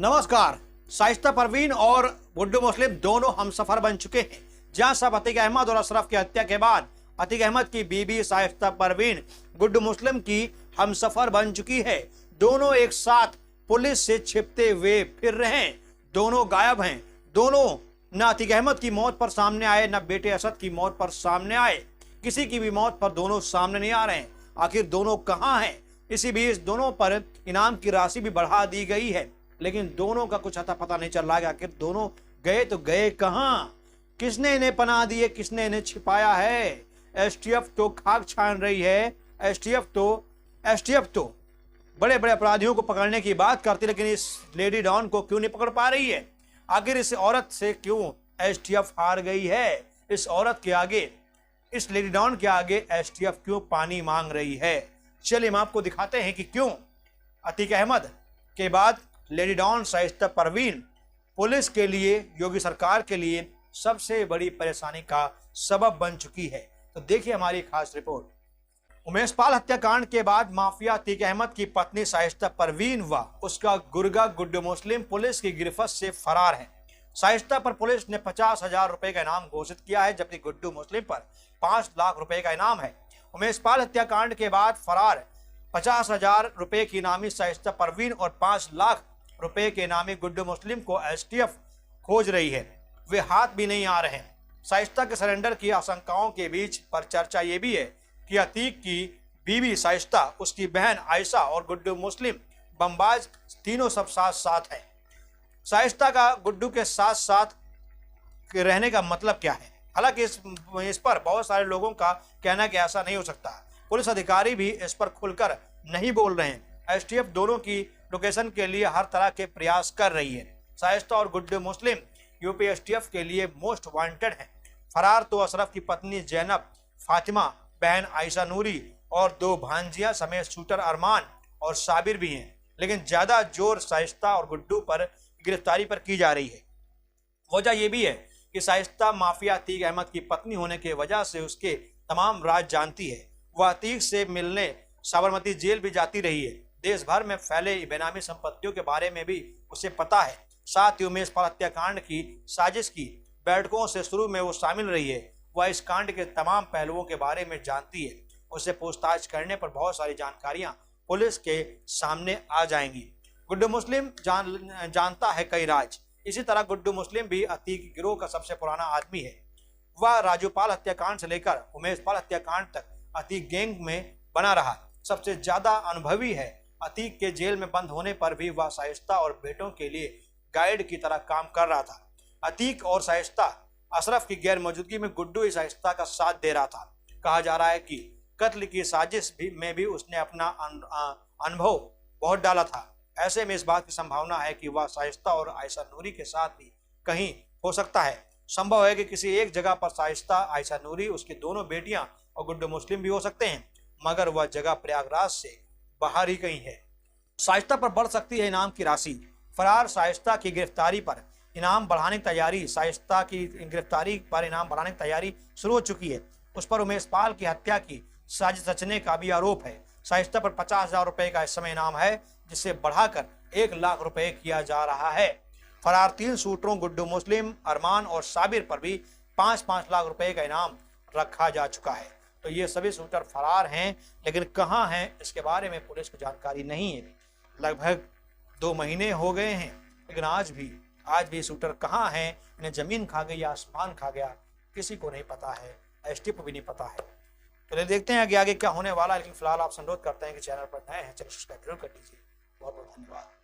नमस्कार। शाइस्ता परवीन और गुड्डू मुस्लिम दोनों हमसफर बन चुके हैं। जहां सब अतीक अहमद और अशरफ की हत्या के बाद अतीक अहमद की बीबी शाइस्ता परवीन गुड्डू मुस्लिम की हमसफर बन चुकी है। दोनों एक साथ पुलिस से छिपते हुए फिर रहे हैं। दोनों गायब हैं। दोनों न अतीक अहमद की मौत पर सामने आए, न बेटे असद की मौत पर सामने आए। किसी की भी मौत पर दोनों सामने नहीं आ रहे हैं। आखिर दोनों कहां हैं? इसी बीच दोनों पर इनाम की राशि भी बढ़ा दी गई है, लेकिन दोनों का कुछ अता पता नहीं चल रहा है। आखिर दोनों गए तो गए कहां? किसने इन्हें पनाह दी है? किसने इन्हें छिपाया है? एसटीएफ तो खाक छान रही है। एसटीएफ तो बड़े बड़े अपराधियों को पकड़ने की बात करती, लेकिन इस लेडी डॉन को क्यों नहीं पकड़ पा रही है? आखिर इस औरत से क्यों एसटीएफ हार गई है? इस औरत के आगे, इस लेडी डॉन के आगे एसटीएफ क्यों पानी मांग रही है? चलिए हम आपको दिखाते हैं कि क्यों अतीक अहमद के बाद lady don Shaista Parveen police के लिए, योगी सरकार के लिए सबसे बड़ी परेशानी का सबब बन चुकी है। तो देखिए हमारी खास रिपोर्ट। उमेश पाल हत्याकांड के बाद माफिया अतीक अहमद की पत्नी शाइस्ता परवीन व उसका गुर्गा गुड्डू मुस्लिम पुलिस की गिरफ्त से फरार है। शाइस्ता पर पुलिस ने 50,000 रुपए का इनाम घोषित किया है, जबकि गुड्डू मुस्लिम पर 5 लाख रुपए का इनाम है। उमेश पाल हत्याकांड के बाद फरार 50,000 रुपए की इनामी शाइस्ता परवीन और 5 लाख रुपए के इनामी गुड्डू मुस्लिम को एसटीएफ खोज रही है। वे हाथ भी नहीं आ रहे हैं। शाइस्ता के सरेंडर की आशंकाओं के बीच पर चर्चा ये भी है कि अतीक की बीवी शाइस्ता, उसकी बहन आयशा और गुड्डू मुस्लिम बमबाज तीनों सब साथ साथ हैं। शाइस्ता का गुड्डू के साथ साथ रहने का मतलब क्या है? हालांकि इस पर बहुत सारे लोगों का कहना कि ऐसा नहीं हो सकता। पुलिस अधिकारी भी इस पर खुलकर नहीं बोल रहे हैं। एसटीएफ दोनों की लोकेशन के लिए हर तरह के प्रयास कर रही है। शाइस्ता और गुड्डू मुस्लिम यूपी एसटीएफ के लिए मोस्ट वांटेड हैं। फरार तो अशरफ की पत्नी जैनब, फातिमा, बहन आयशा नूरी और 2 भांजियां समेत शूटर अरमान और साबिर भी हैं, लेकिन ज्यादा जोर शाइस्ता और गुड्डू पर गिरफ्तारी पर की जा रही है। वजह यह भी है कि शाइस्ता माफिया अतीक अहमद की पत्नी होने की वजह से उसके तमाम राज जानती है। वह अतीक से मिलने साबरमती जेल भी जाती रही है। देश भर में फैले बेनामी संपत्तियों के बारे में भी उसे पता है। साथ ही उमेश पाल हत्याकांड की साजिश की बैठकों से शुरू में वो शामिल रही है। वह इस कांड के तमाम पहलुओं के बारे में जानती है। उसे पूछताछ करने पर बहुत सारी जानकारियां पुलिस के सामने आ जाएंगी। गुड्डू मुस्लिम जानता है कई राज। इसी तरह गुड्डू मुस्लिम भी अतीक गिरोह का सबसे पुराना आदमी है। वह राजू पाल हत्याकांड से लेकर उमेश पाल हत्याकांड तक अतीक गैंग में बना रहा। सबसे ज्यादा अनुभवी है। अतीक के जेल में बंद होने पर भी वह शाइस्ता और बेटों के लिए गाइड की तरह काम कर रहा था। अतीक और शाइस्ता अशरफ की गैर मौजूदगी में गुड्डू ही शाइस्ता का साथ दे रहा था। कहा जा रहा है कि कत्ल की साजिश में भी उसने अपना अनुभव बहुत डाला था। ऐसे में इस बात की संभावना है कि वह शाइस्ता और आयशा नूरी के साथ भी कहीं हो सकता है। संभव है कि किसी एक जगह पर शाइस्ता, आयशा नूरी, उसकी दोनों बेटियां और गुड्डू मुस्लिम भी हो सकते हैं, मगर वह जगह प्रयागराज से बाहर ही कहीं है। शाइस्ता पर बढ़ सकती है इनाम की राशि। फरार शाइस्ता की गिरफ्तारी पर इनाम बढ़ाने की तैयारी शाइस्ता की गिरफ्तारी पर इनाम बढ़ाने की तैयारी शुरू हो चुकी है। उस पर उमेश पाल की हत्या की साजिश रचने का भी आरोप है। शाइस्ता पर 50,000 रुपए का इस समय इनाम है, जिसे बढ़ाकर 1 लाख रुपए किया जा रहा है। फरार 3 शूटरों गुड्डू मुस्लिम, अरमान और साबिर पर भी 5-5 लाख रुपए का इनाम रखा जा चुका है। तो ये सभी शूटर फरार हैं, लेकिन कहाँ हैं इसके बारे में पुलिस को जानकारी नहीं है। लगभग 2 महीने हो गए हैं, लेकिन आज भी शूटर कहाँ हैं? इन्हें जमीन खा गई या आसमान खा गया, किसी को नहीं पता है। एसटीएफ को भी नहीं पता है। तो देखते हैं आगे क्या होने वाला है। लेकिन फिलहाल आपसे अनुरोध करते हैं कि चैनल पर नए हैं, चैनल सब्सक्राइब जरूर कर दीजिए। बहुत बहुत धन्यवाद।